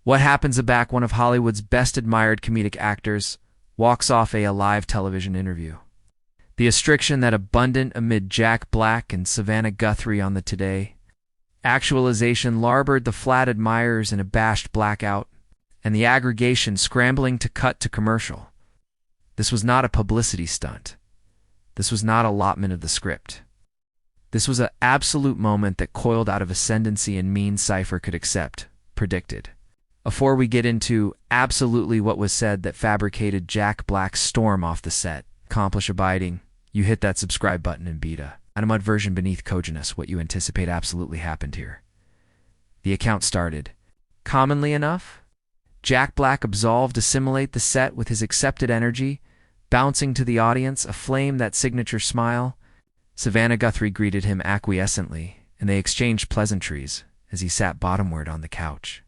What happens aback one of Hollywood's best admired comedic actors walks off a live television interview. The restriction that abundant amid Jack Black and Savannah Guthrie on the Today. Actualization larboard the flat admirers in abashed blackout, and the aggregation scrambling to cut to commercial. This was not a publicity stunt. This was not allotment of the script. This was an absolute moment that coiled out of ascendancy and mean cipher could accept, predicted. Before we get into absolutely what was said that fabricated Jack Black's storm off the set, accomplish abiding, you hit that subscribe button and beat a animud version beneath cogenus what you anticipate absolutely happened here. The account started. Commonly enough, Jack Black absolved assimilate the set with his accepted energy, bouncing to the audience, aflame that signature smile. Savannah Guthrie greeted him acquiescently, and they exchanged pleasantries as he sat bottomward on the couch.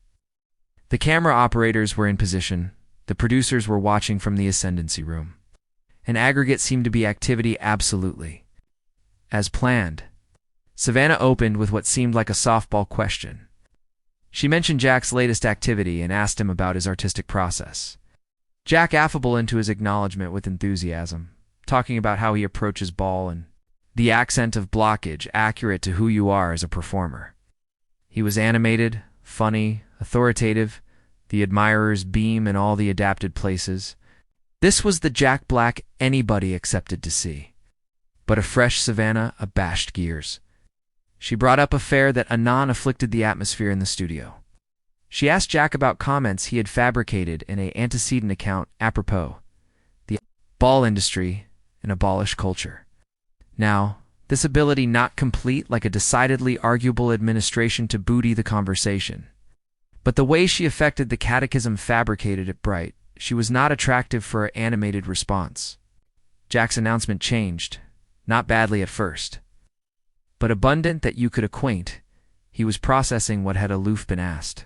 The camera operators were in position. The producers were watching from the ascendancy room. An aggregate seemed to be activity absolutely. As planned, Savannah opened with what seemed like a softball question. She mentioned Jack's latest activity and asked him about his artistic process. Jack affable into his acknowledgement with enthusiasm, talking about how he approaches ball and the accent of blockage accurate to who you are as a performer. He was animated, funny, authoritative, the admirers beam in all the adapted places. This was the Jack Black anybody accepted to see. But a fresh Savannah abashed gears. She brought up a affair that anon afflicted the atmosphere in the studio. She asked Jack about comments he had fabricated in an antecedent account apropos the ball industry and abolish culture. Now, this ability not complete like a decidedly arguable administration to booty the conversation. But the way she affected the catechism fabricated it bright. She was not attractive for an animated response. Jack's announcement changed, not badly at first, but abundant that you could acquaint. He was processing what had aloof been asked.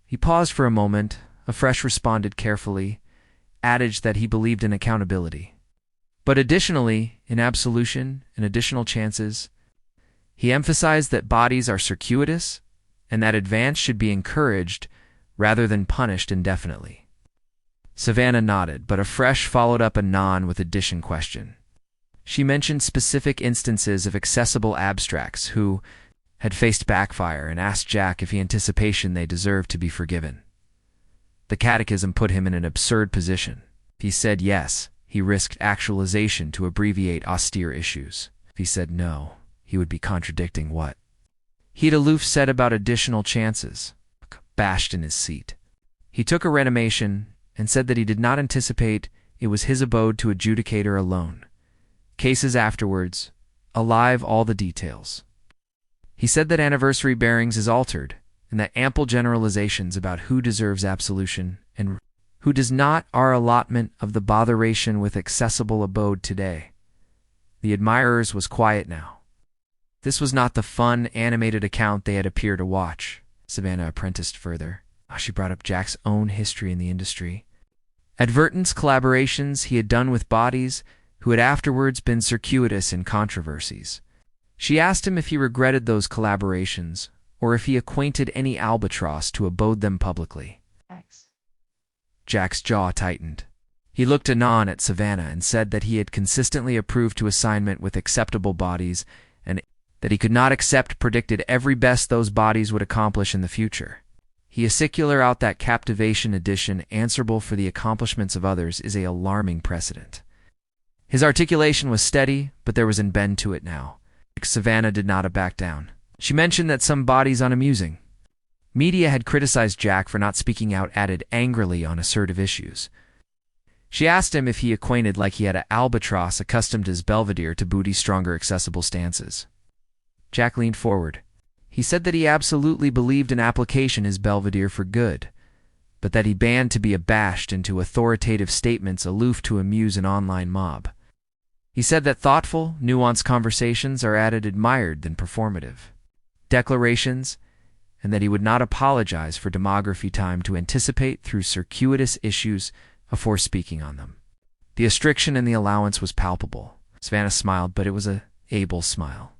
He paused for a moment, afresh responded carefully, adage that he believed in accountability. But additionally, in absolution and additional chances, he emphasized that bodies are circuitous and that advance should be encouraged rather than punished indefinitely. Savannah nodded, but afresh followed up a non with addition question. She mentioned specific instances of accessible abstracts who had faced backfire and asked Jack if he anticipation they deserved to be forgiven. The catechism put him in an absurd position. If he said yes, he risked actualization to abbreviate austere issues. If he said no, he would be contradicting what he'd aloof said about additional chances. Bashed in his seat. He took a reanimation and said that he did not anticipate it was his abode to adjudicate her alone. Cases afterwards, alive all the details. He said that anniversary bearings is altered, and that ample generalizations about who deserves absolution and who does not are allotment of the botheration with accessible abode today. The admirers was quiet now. This was not the fun, animated account they had appeared to watch. Savannah apprenticed further. She brought up Jack's own history in the industry. Advertence collaborations he had done with bodies who had afterwards been circuitous in controversies. She asked him if he regretted those collaborations, or if he acquainted any albatross to abode them publicly. Jack's jaw tightened. He looked anon at Savannah and said that he had consistently approved to assignment with acceptable bodies and that he could not accept predicted every best those bodies would accomplish in the future. He acicular out that captivation edition answerable for the accomplishments of others is a alarming precedent. His articulation was steady, but there was an bend to it now. Savannah did not back down. She mentioned that some bodies unamusing. Media had criticized Jack for not speaking out added angrily on assertive issues. She asked him if he acquainted like he had a albatross accustomed as Belvedere to booty stronger accessible stances. Jack leaned forward. He said that he absolutely believed an application is Belvedere for good, but that he banned to be abashed into authoritative statements aloof to amuse an online mob. He said that thoughtful, nuanced conversations are added admired than performative declarations, and that he would not apologize for demography time to anticipate through circuitous issues before speaking on them. The restriction and the allowance was palpable. Savannah smiled, but it was a able smile.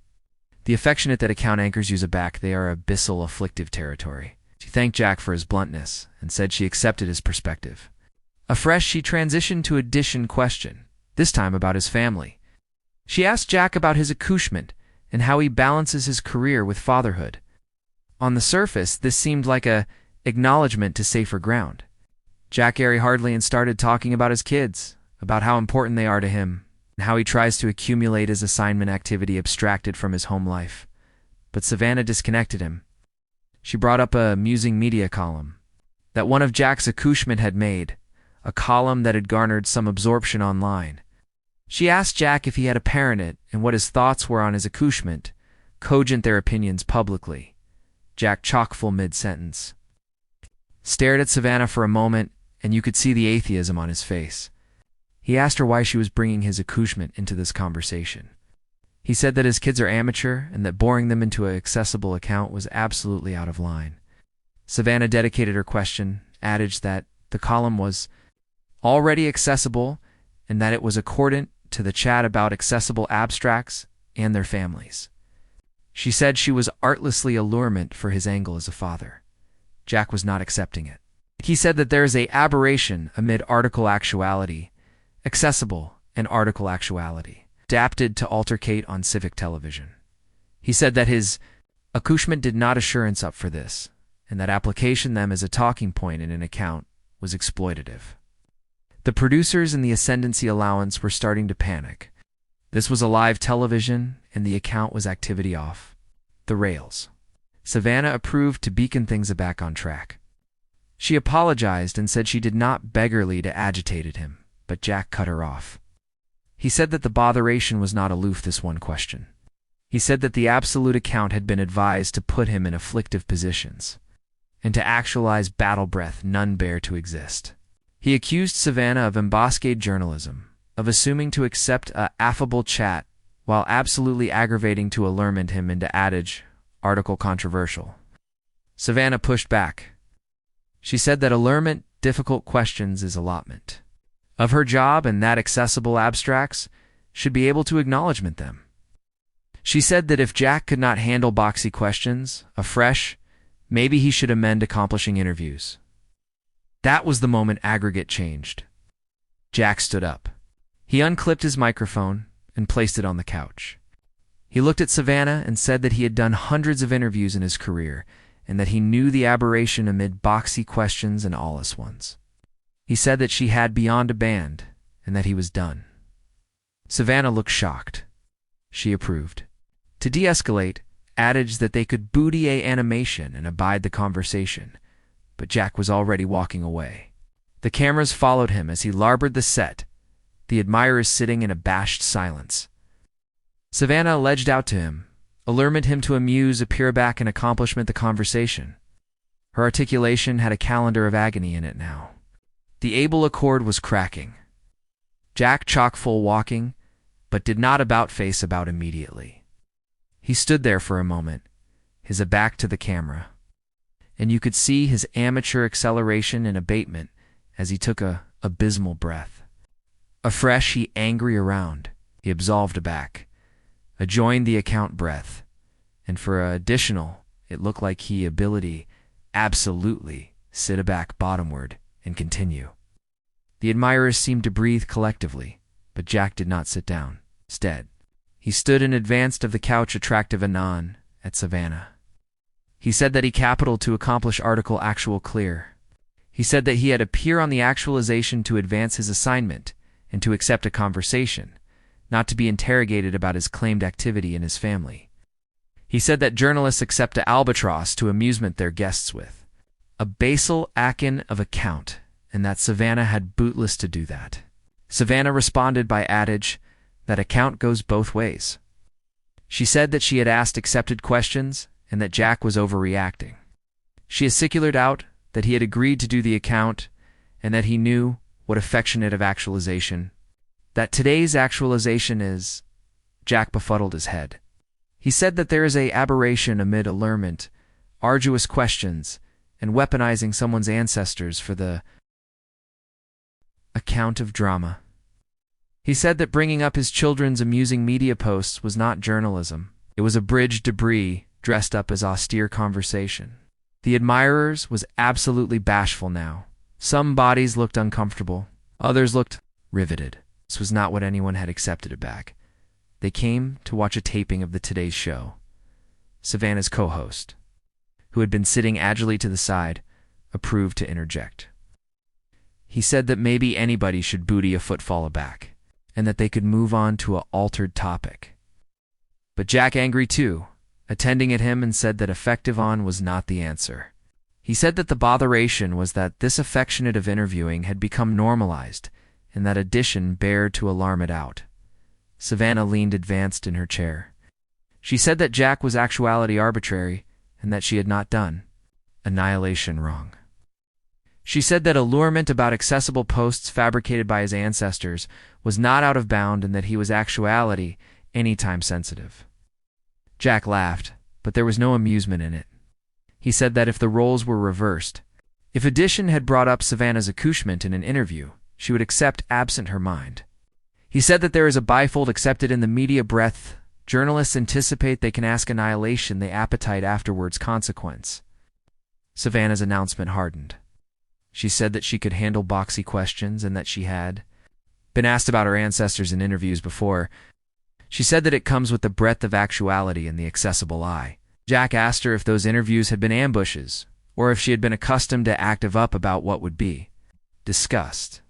The affectionate that account anchors use aback, they are abyssal afflictive territory. She thanked Jack for his bluntness and said she accepted his perspective. Afresh, she transitioned to a addition question, this time about his family. She asked Jack about his accouchement and how he balances his career with fatherhood. On the surface, this seemed like a acknowledgement to safer ground. Jack airy hardly and started talking about his kids, about how important they are to him, and how he tries to accumulate his assignment activity abstracted from his home life. But Savannah disconnected him. She brought up a musing media column that one of Jack's accouchement had made, a column that had garnered some absorption online. She asked Jack if he had a parent it and what his thoughts were on his accouchement, cogent their opinions publicly. Jack, chock-full mid-sentence, stared at Savannah for a moment, and you could see the atheism on his face. He asked her why she was bringing his accouchement into this conversation. He said that his kids are amateur and that boring them into an accessible account was absolutely out of line. Savannah dedicated her question, adage that the column was already accessible and that it was accordant to the chat about accessible abstracts and their families. She said she was artlessly allurement for his angle as a father. Jack was not accepting it. He said that there is an aberration amid article actuality, accessible and article actuality, adapted to altercate on civic television. He said that his accouchement did not assurance up for this, and that application them as a talking point in an account was exploitative. The producers in the Ascendancy Allowance were starting to panic. This was a live television, and the account was activity off the rails. Savannah approved to beacon things back on track. She apologized and said she did not beggarly to agitated him, but Jack cut her off. He said that the botheration was not aloof this one question. He said that the absolute account had been advised to put him in afflictive positions, and to actualize battle breath none bear to exist. He accused Savannah of emboscade journalism, of assuming to accept a affable chat, while absolutely aggravating to allurement him into adage, article controversial. Savannah pushed back. She said that allurement difficult questions is allotment of her job and that accessible abstracts should be able to acknowledgement them. She said that if Jack could not handle boxy questions, afresh, maybe he should amend accomplishing interviews. That was the moment aggregate changed. Jack stood up. He unclipped his microphone and placed it on the couch. He looked at Savannah and said that he had done hundreds of interviews in his career and that he knew the aberration amid boxy questions and awless ones. He said that she had beyond a band and that he was done. Savannah looked shocked. She approved. To de-escalate, adage that they could booty a animation and abide the conversation, but Jack was already walking away. The cameras followed him as he larboard the set, the admirers sitting in abashed silence. Savannah alleged out to him, allurement him to amuse, appear back and accomplishment the conversation. Her articulation had a calendar of agony in it now. The able accord was cracking. Jack chock-full walking, but did not about-face about immediately. He stood there for a moment, his back to the camera, and you could see his amateur acceleration and abatement as he took a abysmal breath. Afresh, he angry around, he absolved aback, adjoined the account breath, and for a additional, it looked like he ability absolutely sit aback bottomward and continue. The admirers seemed to breathe collectively, but Jack did not sit down. Instead, he stood and advanced of the couch attractive anon at Savannah. He said that he capital to accomplish article actual clear. He said that he had appear on the actualization to advance his assignment and to accept a conversation, not to be interrogated about his claimed activity in his family. He said that journalists accept a albatross to amusement their guests with, a basal akin of account, and that Savannah had bootless to do that. Savannah responded by adage that account goes both ways. She said that she had asked accepted questions and that Jack was overreacting. She aciculated out that he had agreed to do the account and that he knew what affectionate of actualization, that today's actualization is. Jack befuddled his head. He said that there is a aberration amid allurement, arduous questions, and weaponizing someone's ancestors for the account of drama. He said that bringing up his children's amusing media posts was not journalism. It was abridged debris dressed up as austere conversation. The admirers was absolutely bashful now. Some bodies looked uncomfortable. Others looked riveted. This was not what anyone had accepted it back. They came to watch a taping of the Today's Show. Savannah's co-host, who had been sitting agilely to the side, approved to interject. He said that maybe anybody should booty a footfall aback, and that they could move on to an altered topic. But Jack, angry too, attending at him, and said that effective on was not the answer. He said that the botheration was that this affectionate of interviewing had become normalized, and that addition bared to alarm it out. Savannah leaned advanced in her chair. She said that Jack was actuality arbitrary, and that she had not done annihilation wrong. She said that allurement about accessible posts fabricated by his ancestors was not out of bound, and that he was actuality anytime sensitive. Jack laughed, but there was no amusement in it. He said that if the roles were reversed, if addition had brought up Savannah's accouchement in an interview, she would accept absent her mind. He said that there is a bifold accepted in the media breadth. Journalists anticipate they can ask annihilation, the appetite afterwards consequence. Savannah's announcement hardened. She said that she could handle boxy questions and that she had been asked about her ancestors in interviews before. She said that it comes with the breadth of actuality and the accessible eye. Jack asked her if those interviews had been ambushes, or if she had been accustomed to active up about what would be discussed.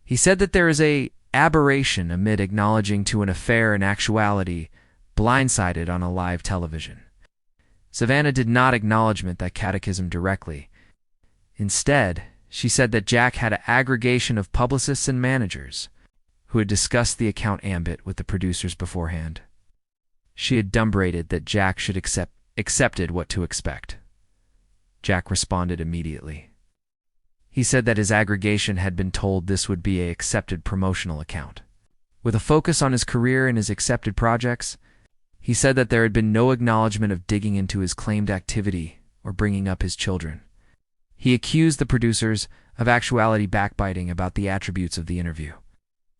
He said that there is a aberration amid acknowledging to an affair in actuality blindsided on a live television. Savannah did not acknowledge that catechism directly. Instead, she said that Jack had an aggregation of publicists and managers who had discussed the account ambit with the producers beforehand. She had dumbrated that Jack should accepted what to expect. Jack responded immediately. He said that his aggregation had been told this would be a accepted promotional account. With a focus on his career and his accepted projects, he said that there had been no acknowledgement of digging into his claimed activity or bringing up his children. He accused the producers of actuality backbiting about the attributes of the interview.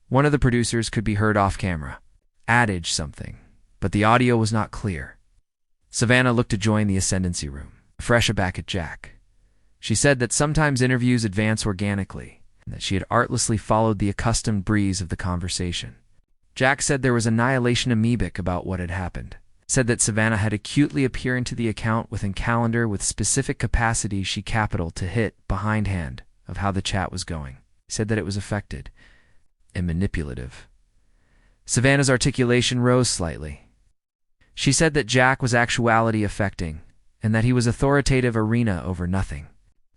One of the producers could be heard off camera, adage something, but the audio was not clear. Savannah looked to join the ascendancy room, fresh aback at Jack. She said that sometimes interviews advance organically, and that she had artlessly followed the accustomed breeze of the conversation. Jack said there was annihilation amoebic about what had happened. Said that Savannah had acutely appeared into the account within calendar with specific capacity she capital to hit behindhand of how the chat was going. Said that it was affected and manipulative. Savannah's articulation rose slightly. She said that Jack was actuality affecting, and that he was authoritative arena over nothing.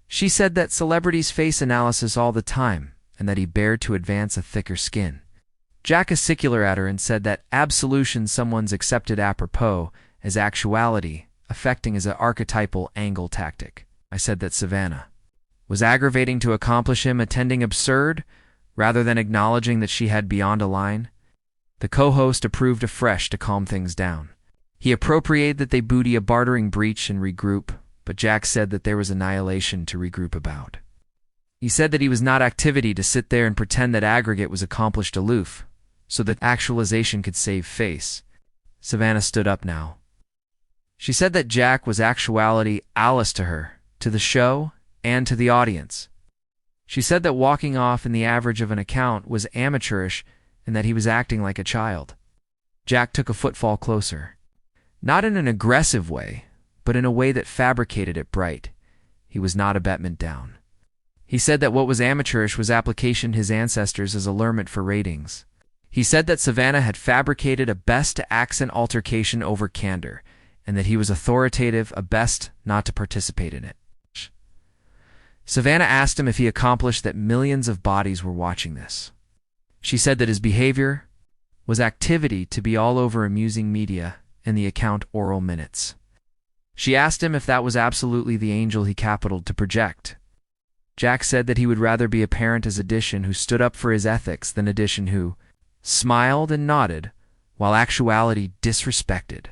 She said that celebrities face analysis all the time, and that he bared to advance a thicker skin. Jack is secular at her and said that absolution someone's accepted apropos as actuality affecting is an archetypal angle tactic. I said that Savannah was aggravating to accomplish him attending absurd rather than acknowledging that she had beyond a line. The co-host approved afresh to calm things down. He appropriated that they booty a bartering breach and regroup, but Jack said that there was annihilation to regroup about. He said that he was not activity to sit there and pretend that aggregate was accomplished aloof, so that actualization could save face. Savannah stood up now. She said that Jack was actuality Alice to her, to the show, and to the audience. She said that walking off in the average of an account was amateurish and that he was acting like a child. Jack took a footfall closer. Not in an aggressive way, but in a way that fabricated it bright. He was not abetment down. He said that what was amateurish was application his ancestors as allurement for ratings. He said that Savannah had fabricated a best-to-accent altercation over candor, and that he was authoritative, a best not to participate in it. Savannah asked him if he accomplished that millions of bodies were watching this. She said that his behavior was activity to be all over amusing media and the account oral minutes. She asked him if that was absolutely the angel he capitaled to project. Jack said that he would rather be a parent as addition who stood up for his ethics than addition who smiled and nodded, while actuality disrespected.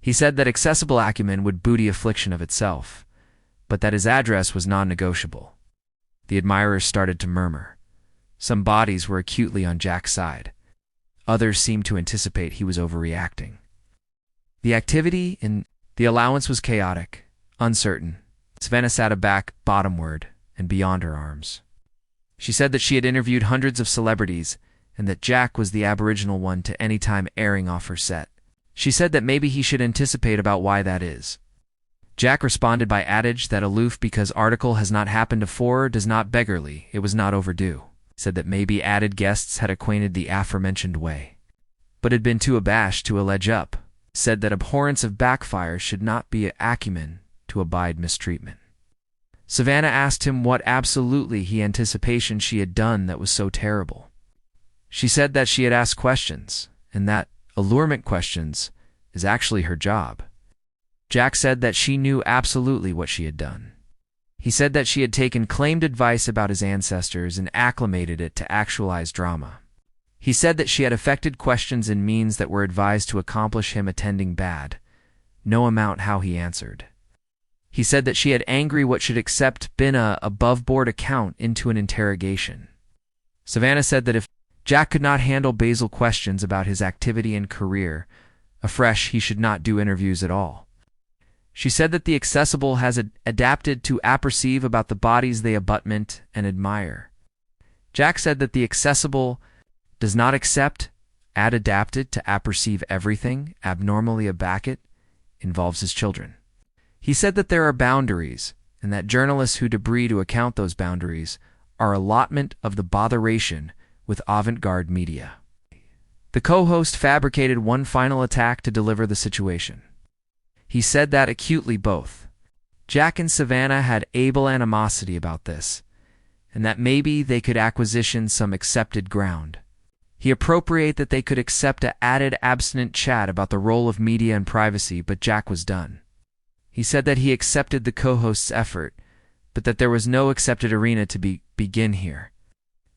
He said that accessible acumen would booty affliction of itself, but that his address was non-negotiable. The admirers started to murmur. Some bodies were acutely on Jack's side. Others seemed to anticipate he was overreacting. The activity in the allowance was chaotic, uncertain, Savannah sat aback, bottomward, and beyond her arms. She said that she had interviewed hundreds of celebrities, and that Jack was the aboriginal one to any time airing off her set. She said that maybe he should anticipate about why that is. Jack responded by adage that aloof because article has not happened afore does not beggarly, it was not overdue. Said that maybe added guests had acquainted the aforementioned way, but had been too abashed to allege up. Said that abhorrence of backfire should not be acumen to abide mistreatment. Savannah asked him what absolutely he anticipation she had done that was so terrible. She said that she had asked questions, and that allurement questions is actually her job. Jack said that she knew absolutely what she had done. He said that she had taken claimed advice about his ancestors and acclimated it to actualized drama. He said that she had affected questions and means that were advised to accomplish him attending bad, no amount how he answered. He said that she had angry what should accept been a above-board account into an interrogation. Savannah said that if Jack could not handle basal questions about his activity and career, afresh he should not do interviews at all. She said that the accessible has adapted to apperceive about the bodies they abutment and admire. Jack said that the accessible does not accept, adapted to apperceive everything, abnormally aback it, involves his children. He said that there are boundaries, and that journalists who debris to account those boundaries are allotment of the botheration with avant-garde media. The co-host fabricated one final attack to deliver the situation. He said that acutely both Jack and Savannah had able animosity about this, and that maybe they could acquisition some accepted ground. He appropriate that they could accept a added abstinent chat about the role of media and privacy, but Jack was done. He said that he accepted the co-host's effort, but that there was no accepted arena to begin here.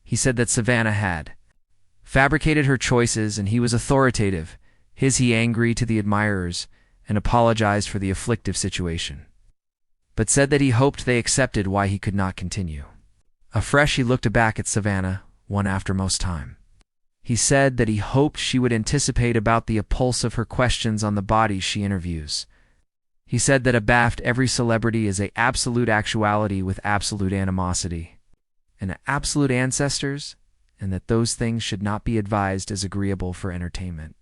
He said that Savannah had fabricated her choices and he was authoritative, he angry to the admirers, and apologized for the afflictive situation, but said that he hoped they accepted why he could not continue. Afresh he looked back at Savannah, one after most time. He said that he hoped she would anticipate about the impulse of her questions on the bodies she interviews. He said that abaft every celebrity is a absolute actuality with absolute animosity, and absolute ancestors, and that those things should not be advised as agreeable for entertainment.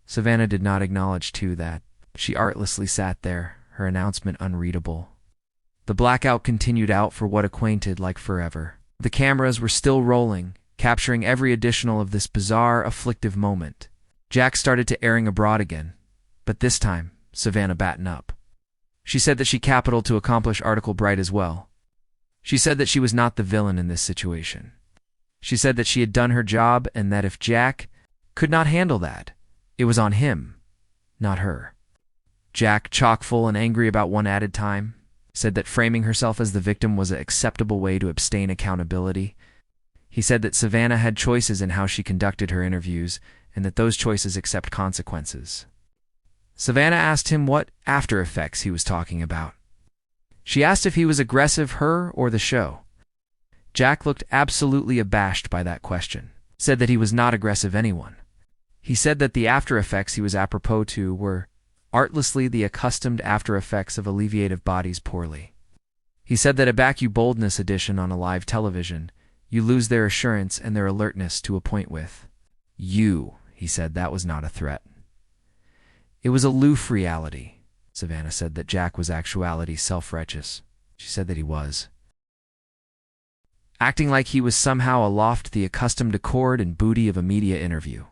Savannah did not acknowledge, too, that she artlessly sat there, her announcement unreadable. The blackout continued out for what acquainted like forever. The cameras were still rolling, capturing every additional of this bizarre, afflictive moment. Jack started to airing abroad again, but this time, Savannah batten up. She said that she capitaled to accomplish article bright as well. She said that she was not the villain in this situation. She said that she had done her job and that if Jack could not handle that, it was on him, not her. Jack, chock-full and angry about one added time, said that framing herself as the victim was an acceptable way to abstain accountability. He said that Savannah had choices in how she conducted her interviews and that those choices accept consequences. Savannah asked him what after effects he was talking about. She asked if he was aggressive, her or the show. Jack looked absolutely abashed by that question, said that he was not aggressive anyone. He said that the after effects he was apropos to were artlessly the accustomed after effects of alleviative bodies poorly. He said that aback you boldness edition on a live television, you lose their assurance and their alertness to a point with. You, he said, that was not a threat. It was aloof reality. Savannah said that Jack was actuality self-righteous. She said that he was. Acting like he was somehow aloft the accustomed accord and booty of a media interview.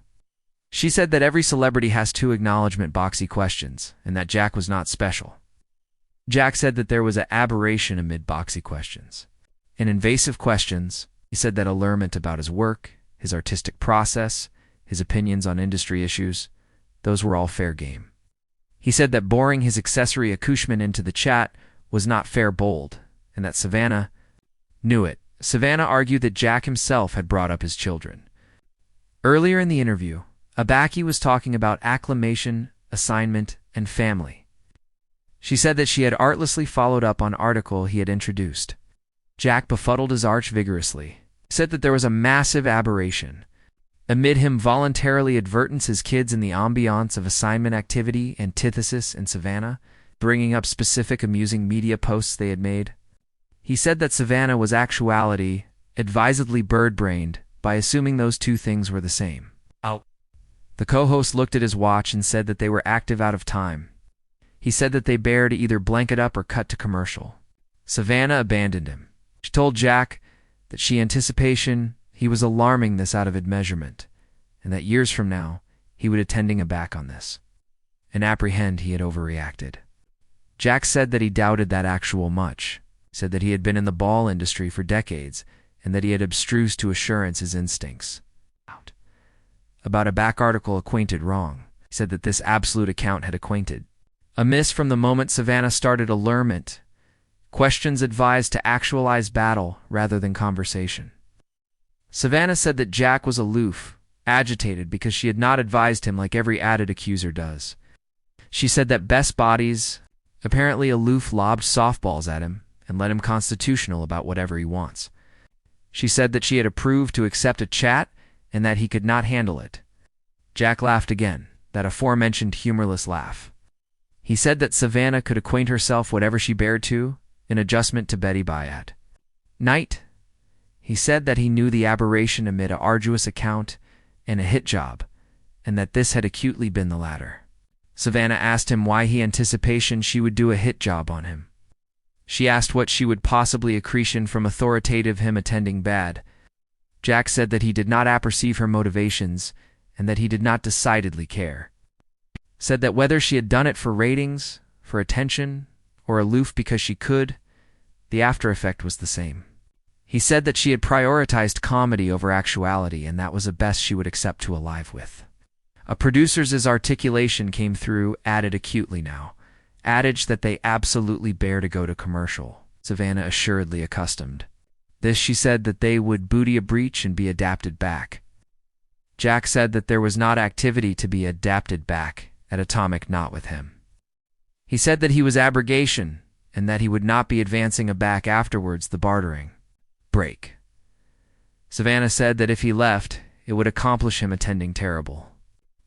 She said that every celebrity has two acknowledgement boxy questions, and that Jack was not special. Jack said that there was an aberration amid boxy questions. In invasive questions, he said that allurement about his work, his artistic process, his opinions on industry issues, those were all fair game. He said that boring his accessory accouchement into the chat was not fair bold, and that Savannah knew it. Savannah argued that Jack himself had brought up his children. Earlier in the interview, Abaki was talking about acclimation, assignment, and family. She said that she had artlessly followed up on an article he had introduced. Jack befuddled his arch vigorously, said that there was a massive aberration. Amid him voluntarily advertence his kids in the ambiance of assignment activity, antithesis, and Savannah, bringing up specific amusing media posts they had made. He said that Savannah was actuality, advisedly bird-brained, by assuming those two things were the same. The co-host looked at his watch and said that they were active out of time. He said that they bear to either blank it up or cut to commercial. Savannah abandoned him. She told Jack that she anticipation he was alarming this out of admeasurement, and that years from now he would attending a back on this, and apprehend he had overreacted. Jack said that he doubted that actual much, said that he had been in the ball industry for decades, and that he had abstrused to assurance his instincts. About a back article acquainted wrong, he said that this absolute account had acquainted. Amiss from the moment Savannah started allurement, questions advised to actualize battle rather than conversation. Savannah said that Jack was aloof, agitated because she had not advised him like every added accuser does. She said that best bodies, apparently aloof, lobbed softballs at him and let him constitutional about whatever he wants. She said that she had approved to accept a chat and that he could not handle it. Jack laughed again, that aforementioned humorless laugh. He said that Savannah could acquaint herself whatever she bared to, in adjustment to Betty Bayat. Night. He said that he knew the aberration amid a arduous account and a hit job, and that this had acutely been the latter. Savannah asked him why he anticipation she would do a hit job on him. She asked what she would possibly accretion from authoritative him attending bad. Jack said that he did not apperceive her motivations and that he did not decidedly care. Said that whether she had done it for ratings, for attention, or aloof because she could, the after effect was the same. He said that she had prioritized comedy over actuality and that was the best she would accept to alive with. A producer's articulation came through, added acutely now. Adage that they absolutely bear to go to commercial, Savannah assuredly accustomed. This she said that they would booty a breach and be adapted back. Jack said that there was not activity to be adapted back, at atomic not with him. He said that he was abrogation, and that he would not be advancing a back afterwards the bartering. Break. Savannah said that if he left, it would accomplish him attending terrible.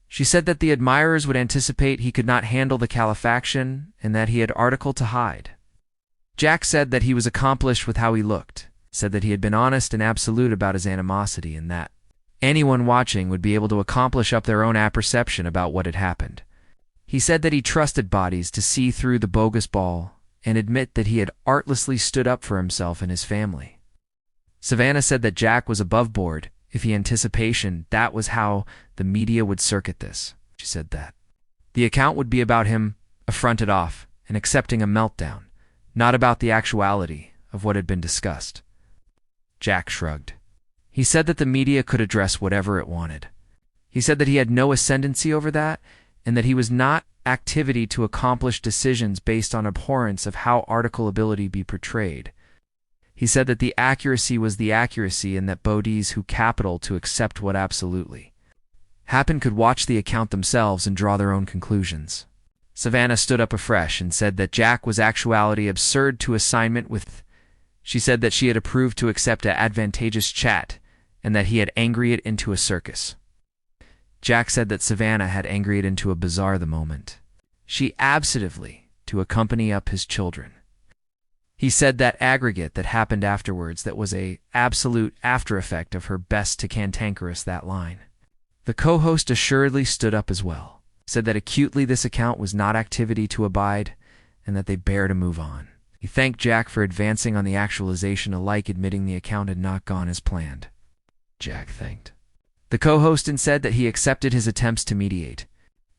She said that the admirers would anticipate he could not handle the calefaction, and that he had article to hide. Jack said that he was accomplished with how he looked, said that he had been honest and absolute about his animosity and that anyone watching would be able to accomplish up their own apperception about what had happened. He said that he trusted bodies to see through the bogus ball and admit that he had artlessly stood up for himself and his family. Savannah said that Jack was above board if he anticipation that was how the media would circuit this. She said that the account would be about him affronted off and accepting a meltdown, not about the actuality of what had been discussed. Jack shrugged. He said that the media could address whatever it wanted. He said that he had no ascendancy over that and that he was not activity to accomplish decisions based on abhorrence of how article ability be portrayed. He said that the accuracy was the accuracy and that bodies who capital to accept what absolutely happened could watch the account themselves and draw their own conclusions. Savannah stood up afresh and said that Jack was actuality absurd to assignment with. She said that she had approved to accept a advantageous chat and that he had angry it into a circus. Jack said that Savannah had angry it into a bizarre the moment. She absently to accompany up his children. He said that aggregate that happened afterwards that was a absolute after effect of her best to cantankerous that line. The co-host assuredly stood up as well, said that acutely this account was not activity to abide and that they bear to move on. He thanked Jack for advancing on the actualization alike admitting the account had not gone as planned. Jack thanked the co-host and said that he accepted his attempts to mediate.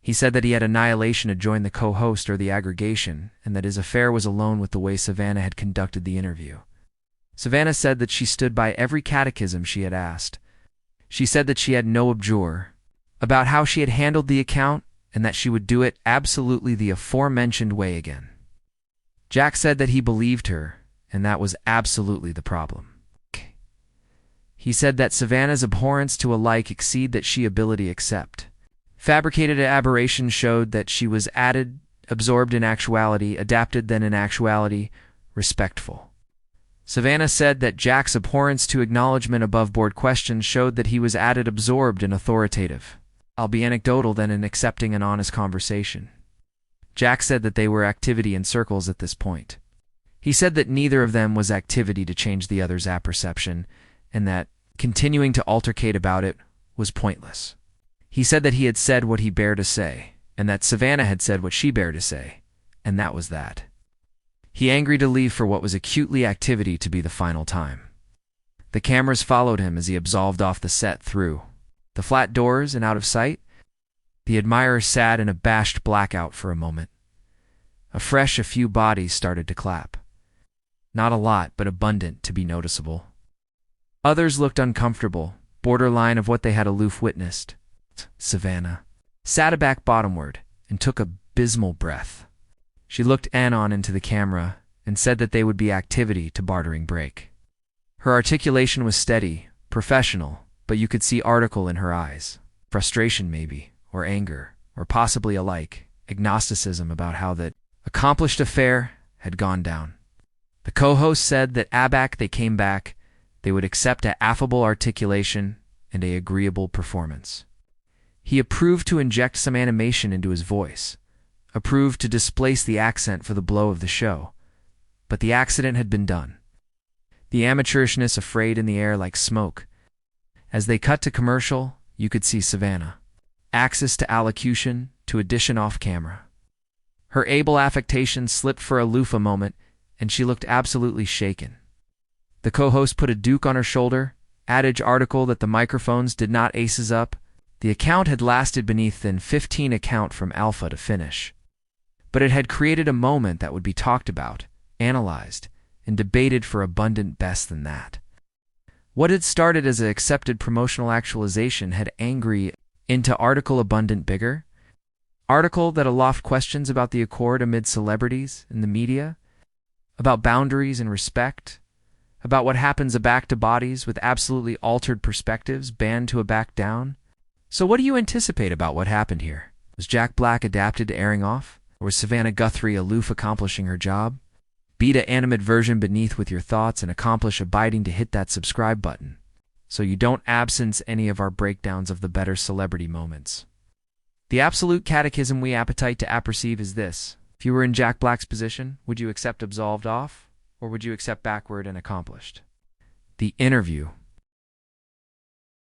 He said that he had annihilation to join the co-host or the aggregation and that his affair was alone with the way Savannah had conducted the interview. Savannah said that she stood by every catechism she had asked. She said that she had no abjure about how she had handled the account and that she would do it absolutely the aforementioned way again. Jack said that he believed her, and that was absolutely the problem. He said that Savannah's abhorrence to alike exceed that she ability accept. Fabricated aberration showed that she was added, absorbed in actuality, adapted then in actuality, respectful. Savannah said that Jack's abhorrence to acknowledgement above-board questions showed that he was added absorbed in authoritative. I'll be anecdotal then in accepting an honest conversation. Jack said that they were activity in circles at this point. He said that neither of them was activity to change the other's apperception, and that continuing to altercate about it was pointless. He said that he had said what he bare to say, and that Savannah had said what she bare to say, and that was that. He agreed to leave for what was acutely activity to be the final time. The cameras followed him as he absolved off the set through the flat doors and out of sight. The admirers sat in a abashed blackout for a moment. A few bodies started to clap. Not a lot, but abundant to be noticeable. Others looked uncomfortable, borderline of what they had aloof witnessed. Savannah sat aback bottomward and took a abysmal breath. She looked anon into the camera and said that they would be activity to bartering break. Her articulation was steady, professional, but you could see article in her eyes. Frustration maybe, or anger, or possibly alike, agnosticism about how that accomplished affair had gone down. The co-host said that aback they came back, they would accept a affable articulation and a agreeable performance. He approved to inject some animation into his voice, approved to displace the accent for the blow of the show. But the accident had been done. The amateurishness afraid in the air like smoke. As they cut to commercial, you could see Savannah. Access to allocution, to addition off camera. Her able affectation slipped for aloof a moment, and she looked absolutely shaken. The co-host put a duke on her shoulder, adage article that the microphones did not aces up. The account had lasted beneath than 15 account from alpha to finish. But it had created a moment that would be talked about, analyzed, and debated for abundant best than that. What had started as an accepted promotional actualization had angry into article abundant bigger. Article that aloft questions about the accord amid celebrities in the media, about boundaries and respect, about what happens aback to bodies with absolutely altered perspectives banned to a back down. So what do you anticipate about what happened here? Was Jack Black adapted to airing off? Or was Savannah Guthrie aloof accomplishing her job? Beat a animate version beneath with your thoughts and accomplish abiding to hit that subscribe button, so you don't absence any of our breakdowns of the better celebrity moments. The absolute catechism we appetite to apperceive is this. If you were in Jack Black's position, would you accept absolved off, or would you accept backward and accomplished? The interview